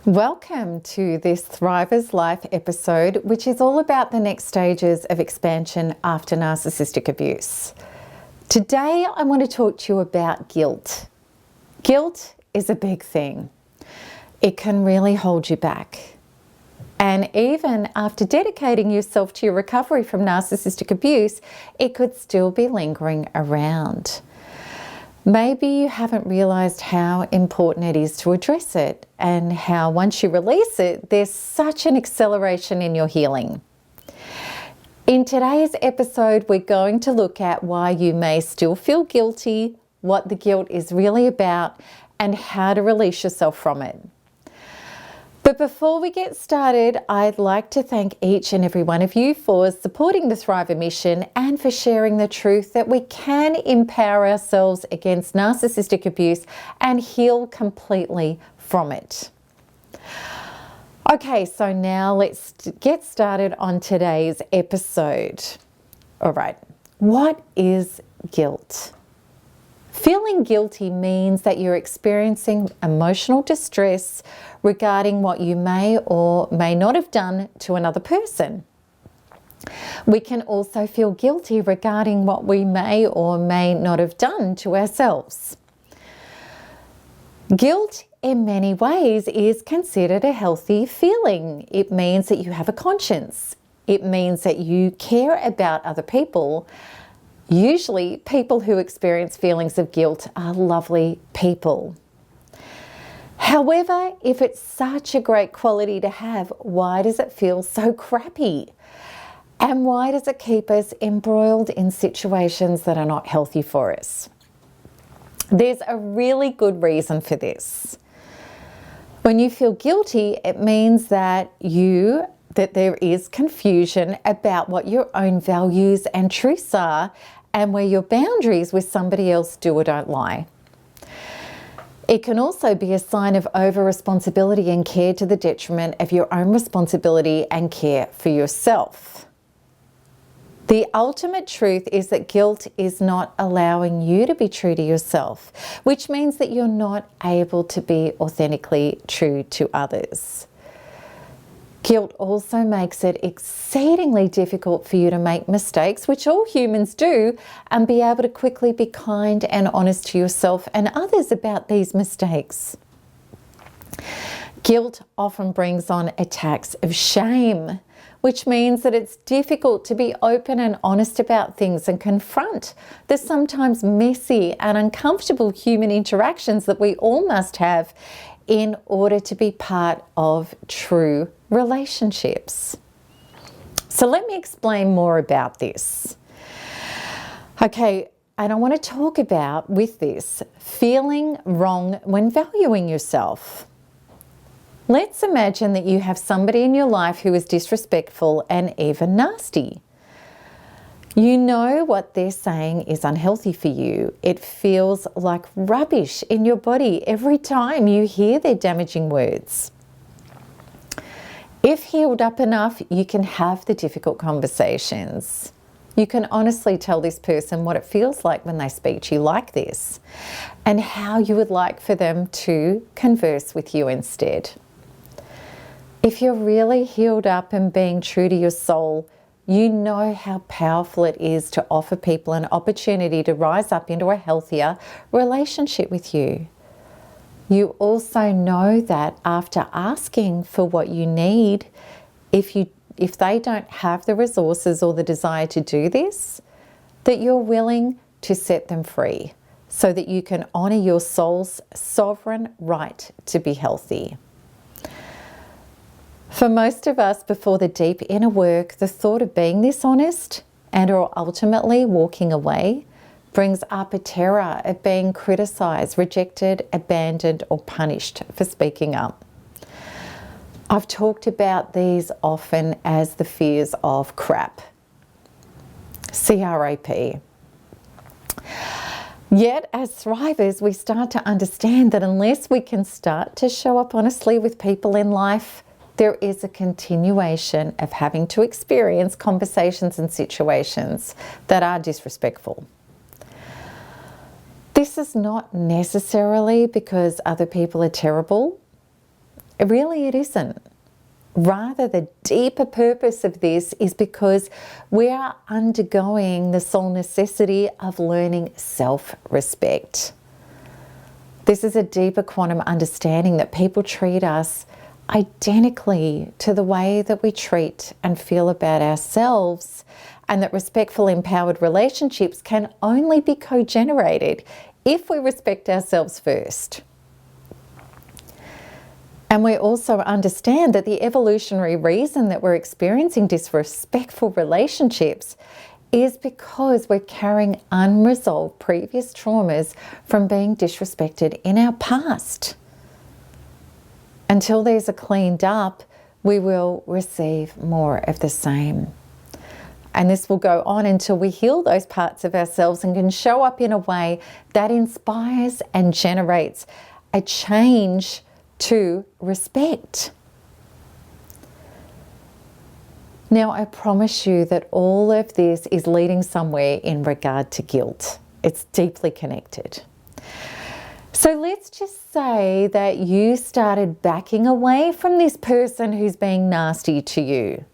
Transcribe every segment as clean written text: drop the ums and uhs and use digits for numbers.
Welcome to this Thriver's Life episode, which is all about the next stages of expansion after narcissistic abuse. Today, I want to talk to you about guilt. Guilt is a big thing. It can really hold you back. And even after dedicating yourself to your recovery from narcissistic abuse, it could still be lingering around. Maybe you haven't realized how important it is to address it and how once you release it, there's such an acceleration in your healing. In today's episode, we're going to look at why you may still feel guilty, what the guilt is really about, and how to release yourself from it. But before we get started, I'd like to thank each and every one of you for supporting the Thriver mission and for sharing the truth that we can empower ourselves against narcissistic abuse and heal completely from it. Okay, so now let's get started on today's episode. All right, what is guilt? Feeling guilty means that you're experiencing emotional distress regarding what you may or may not have done to another person. We can also feel guilty regarding what we may or may not have done to ourselves. Guilt, in many ways, is considered a healthy feeling. It means that you have a conscience. It means that you care about other people. Usually, people who experience feelings of guilt are lovely people. However, if it's such a great quality to have, why does it feel so crappy? And why does it keep us embroiled in situations that are not healthy for us? There's a really good reason for this. When you feel guilty, it means that there is confusion about what your own values and truths are and where your boundaries with somebody else do or don't lie. It can also be a sign of over-responsibility and care to the detriment of your own responsibility and care for yourself. The ultimate truth is that guilt is not allowing you to be true to yourself, which means that you're not able to be authentically true to others. Guilt also makes it exceedingly difficult for you to make mistakes, which all humans do, and be able to quickly be kind and honest to yourself and others about these mistakes. Guilt often brings on attacks of shame, which means that it's difficult to be open and honest about things and confront the sometimes messy and uncomfortable human interactions that we all must have in order to be part of true relationships. So let me explain more about this. Okay, and I want to talk about with this feeling wrong when valuing yourself. Let's imagine that you have somebody in your life who is disrespectful and even nasty. You know what they're saying is unhealthy for you. It feels like rubbish in your body every time you hear their damaging words. If healed up enough, you can have the difficult conversations. You can honestly tell this person what it feels like when they speak to you like this and how you would like for them to converse with you instead. If you're really healed up and being true to your soul, you know how powerful it is to offer people an opportunity to rise up into a healthier relationship with you. You also know that after asking for what you need, if they don't have the resources or the desire to do this, that you're willing to set them free so that you can honor your soul's sovereign right to be healthy. For most of us, before the deep inner work, the thought of being dishonest and or ultimately walking away brings up a terror of being criticized, rejected, abandoned, or punished for speaking up. I've talked about these often as the fears of crap. C-R-A-P. Yet, as thrivers, we start to understand that unless we can start to show up honestly with people in life, there is a continuation of having to experience conversations and situations that are disrespectful. This is not necessarily because other people are terrible. Really, it isn't. Rather, the deeper purpose of this is because we are undergoing the soul necessity of learning self-respect. This is a deeper quantum understanding that people treat us identically to the way that we treat and feel about ourselves, and that respectful, empowered relationships can only be co-generated if we respect ourselves first. And we also understand that the evolutionary reason that we're experiencing disrespectful relationships is because we're carrying unresolved previous traumas from being disrespected in our past. Until these are cleaned up, we will receive more of the same. And this will go on until we heal those parts of ourselves and can show up in a way that inspires and generates a change to respect. Now, I promise you that all of this is leading somewhere in regard to guilt. It's deeply connected. So let's just say that you started backing away from this person who's being nasty to you.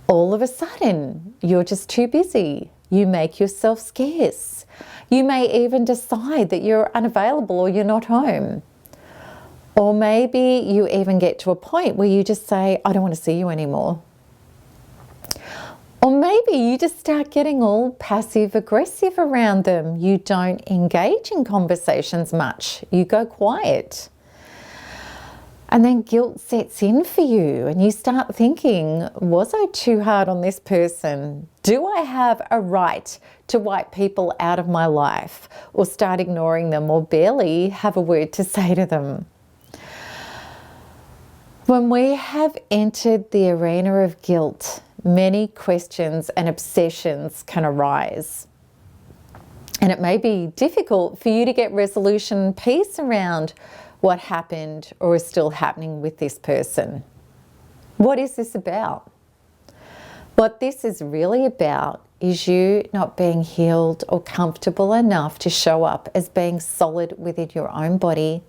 All of a sudden, you're just too busy. You make yourself scarce. You may even decide that you're unavailable or you're not home. Or maybe you even get to a point where you just say, I don't want to see you anymore. Or maybe you just start getting all passive aggressive around them. You don't engage in conversations much. You go quiet. And then guilt sets in for you and you start thinking, was I too hard on this person? Do I have a right to wipe people out of my life or start ignoring them or barely have a word to say to them? When we have entered the arena of guilt, many questions and obsessions can arise. And it may be difficult for you to get resolution and peace around what happened or is still happening with this person. What is this about? What this is really about is you not being healed or comfortable enough to show up as being solid within your own body,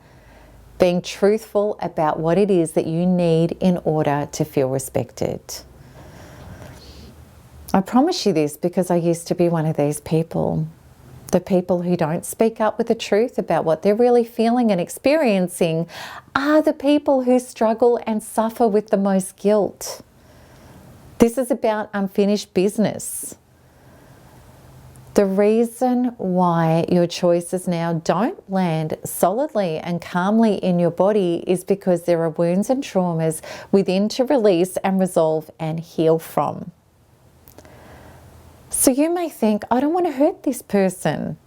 being truthful about what it is that you need in order to feel respected. I promise you this because I used to be one of these people. The people who don't speak up with the truth about what they're really feeling and experiencing are the people who struggle and suffer with the most guilt. This is about unfinished business. The reason why your choices now don't land solidly and calmly in your body is because there are wounds and traumas within to release and resolve and heal from. So you may think, I don't want to hurt this person.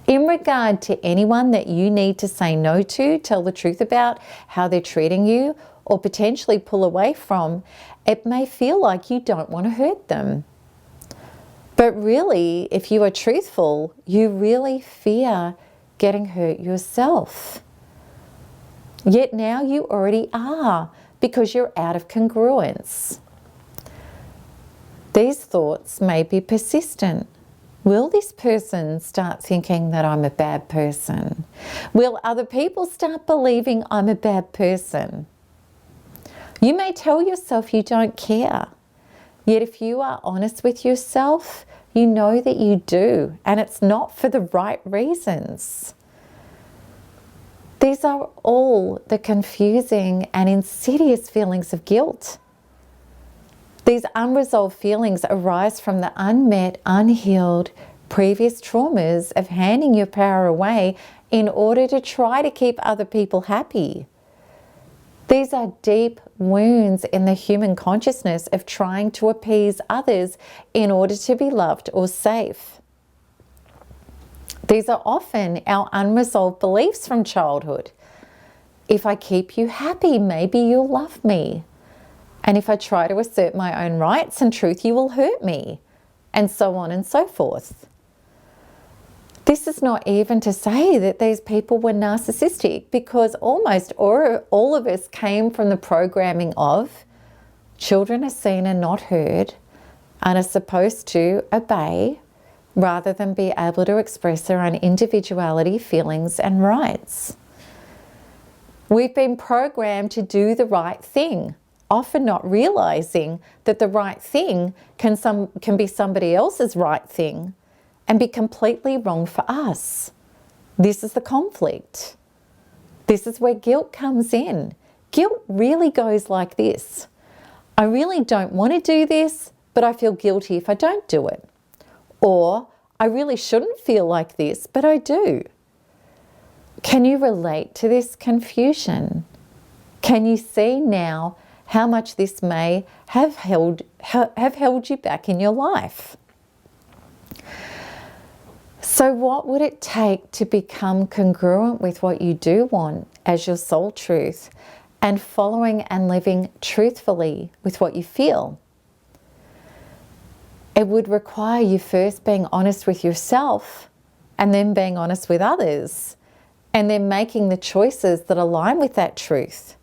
In regard to anyone that you need to say no to, tell the truth about how they're treating you, or potentially pull away from, it may feel like you don't want to hurt them. But really, if you are truthful, you really fear getting hurt yourself. Yet now you already are, because you're out of congruence. These thoughts may be persistent. Will this person start thinking that I'm a bad person? Will other people start believing I'm a bad person? You may tell yourself you don't care. Yet if you are honest with yourself, you know that you do, and it's not for the right reasons. These are all the confusing and insidious feelings of guilt. These unresolved feelings arise from the unmet, unhealed previous traumas of handing your power away in order to try to keep other people happy. These are deep wounds in the human consciousness of trying to appease others in order to be loved or safe. These are often our unresolved beliefs from childhood. If I keep you happy, maybe you'll love me. And if I try to assert my own rights and truth, you will hurt me, and so on and so forth. This is not even to say that these people were narcissistic, because almost all of us came from the programming of children are seen and not heard and are supposed to obey rather than be able to express their own individuality, feelings and rights. We've been programmed to do the right thing, often not realizing that the right thing can be somebody else's right thing and be completely wrong for us. This is the conflict. This is where guilt comes in. Guilt really goes like this. I really don't want to do this, but I feel guilty if I don't do it. Or I really shouldn't feel like this, but I do. Can you relate to this confusion? Can you see now how much this may have held you back in your life? So what would it take to become congruent with what you do want as your soul truth and following and living truthfully with what you feel? It would require you first being honest with yourself and then being honest with others and then making the choices that align with that truth.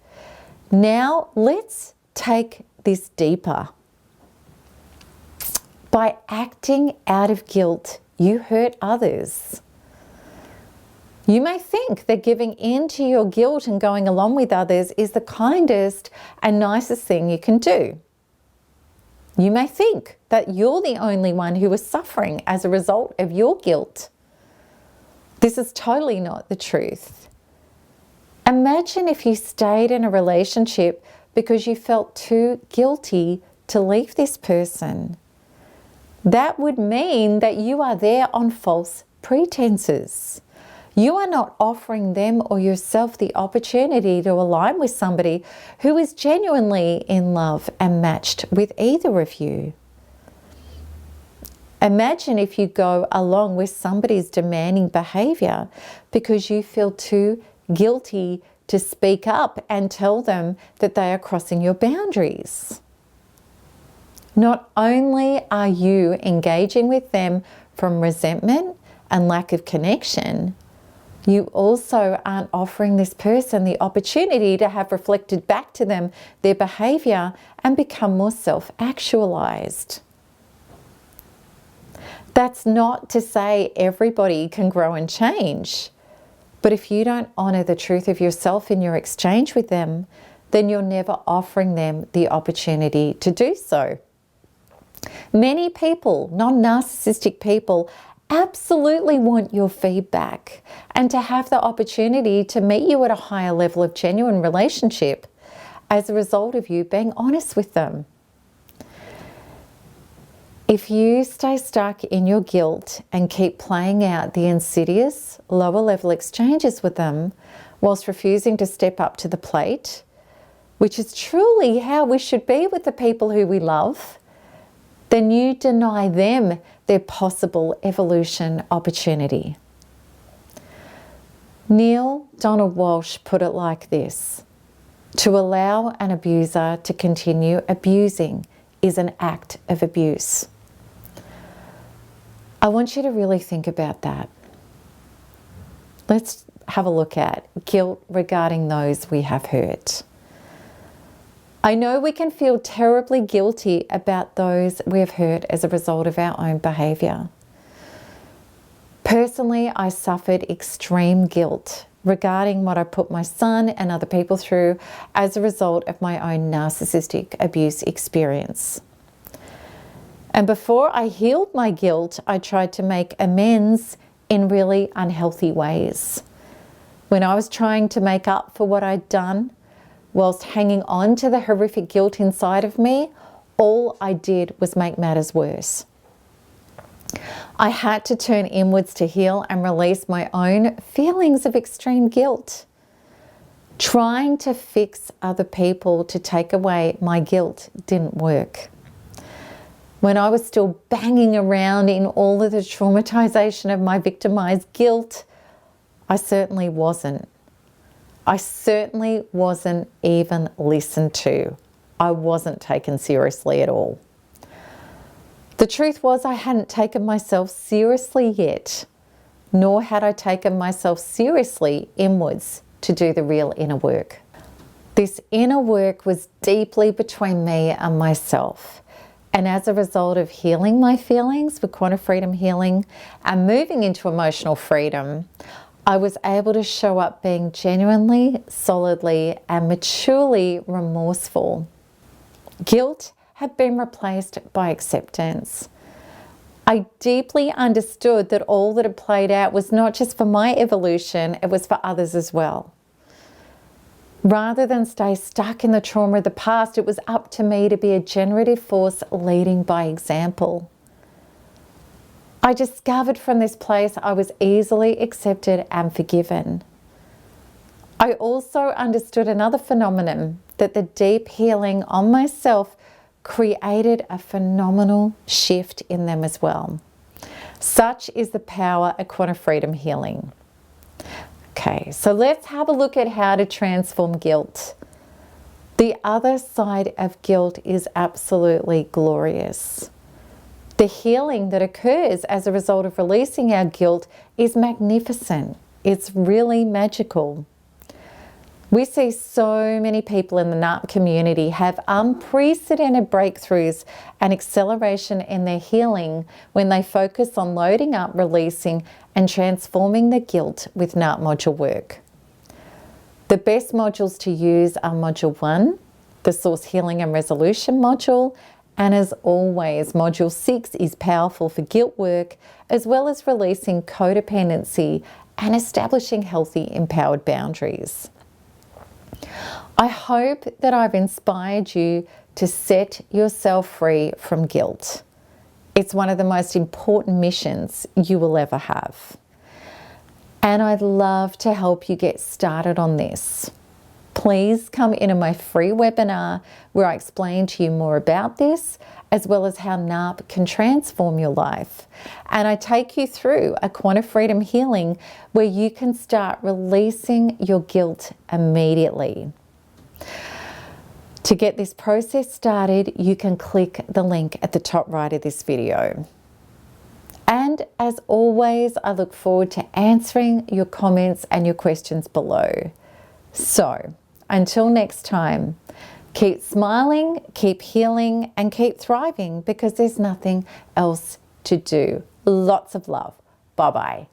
Now let's take this deeper. By acting out of guilt, you hurt others. You may think that giving in to your guilt and going along with others is the kindest and nicest thing you can do. You may think that you're the only one who is suffering as a result of your guilt. This is totally not the truth. Imagine if you stayed in a relationship because you felt too guilty to leave this person. That would mean that you are there on false pretenses. You are not offering them or yourself the opportunity to align with somebody who is genuinely in love and matched with either of you. Imagine if you go along with somebody's demanding behavior because you feel too guilty to speak up and tell them that they are crossing your boundaries. Not only are you engaging with them from resentment and lack of connection, you also aren't offering this person the opportunity to have reflected back to them their behavior and become more self-actualized. That's not to say everybody can grow and change, but if you don't honor the truth of yourself in your exchange with them, then you're never offering them the opportunity to do so. Many people, non-narcissistic people, absolutely want your feedback and to have the opportunity to meet you at a higher level of genuine relationship as a result of you being honest with them. If you stay stuck in your guilt and keep playing out the insidious, lower level exchanges with them whilst refusing to step up to the plate, which is truly how we should be with the people who we love, then you deny them their possible evolution opportunity. Neil Donald Walsh put it like this: to allow an abuser to continue abusing is an act of abuse. I want you to really think about that. Let's have a look at guilt regarding those we have hurt. I know we can feel terribly guilty about those we have hurt as a result of our own behaviour. Personally, I suffered extreme guilt regarding what I put my son and other people through as a result of my own narcissistic abuse experience. And before I healed my guilt, I tried to make amends in really unhealthy ways. When I was trying to make up for what I'd done, whilst hanging on to the horrific guilt inside of me, all I did was make matters worse. I had to turn inwards to heal and release my own feelings of extreme guilt. Trying to fix other people to take away my guilt didn't work. When I was still banging around in all of the traumatization of my victimized guilt, I certainly wasn't. I certainly wasn't even listened to. I wasn't taken seriously at all. The truth was I hadn't taken myself seriously yet, nor had I taken myself seriously inwards to do the real inner work. This inner work was deeply between me and myself. And as a result of healing my feelings with Quantum Freedom Healing and moving into emotional freedom, I was able to show up being genuinely, solidly, and maturely remorseful. Guilt had been replaced by acceptance. I deeply understood that all that had played out was not just for my evolution, it was for others as well. Rather than stay stuck in the trauma of the past, it was up to me to be a generative force leading by example. I discovered from this place I was easily accepted and forgiven. I also understood another phenomenon, that the deep healing on myself created a phenomenal shift in them as well. Such is the power of quantum freedom healing. Okay, so let's have a look at how to transform guilt. The other side of guilt is absolutely glorious. The healing that occurs as a result of releasing our guilt is magnificent. It's really magical. We see so many people in the NARP community have unprecedented breakthroughs and acceleration in their healing when they focus on loading up, releasing, and transforming the guilt with NARP module work. The best modules to use are Module 1, the Source Healing and Resolution module, and as always, Module 6 is powerful for guilt work, as well as releasing codependency and establishing healthy, empowered boundaries. I hope that I've inspired you to set yourself free from guilt. It's one of the most important missions you will ever have. And I'd love to help you get started on this. Please come into my free webinar where I explain to you more about this, as well as how NARP can transform your life. And I take you through a quantum freedom healing where you can start releasing your guilt immediately. To get this process started, you can click the link at the top right of this video. And as always, I look forward to answering your comments and your questions below. So, until next time, keep smiling, keep healing, and keep thriving, because there's nothing else to do. Lots of love. Bye-bye.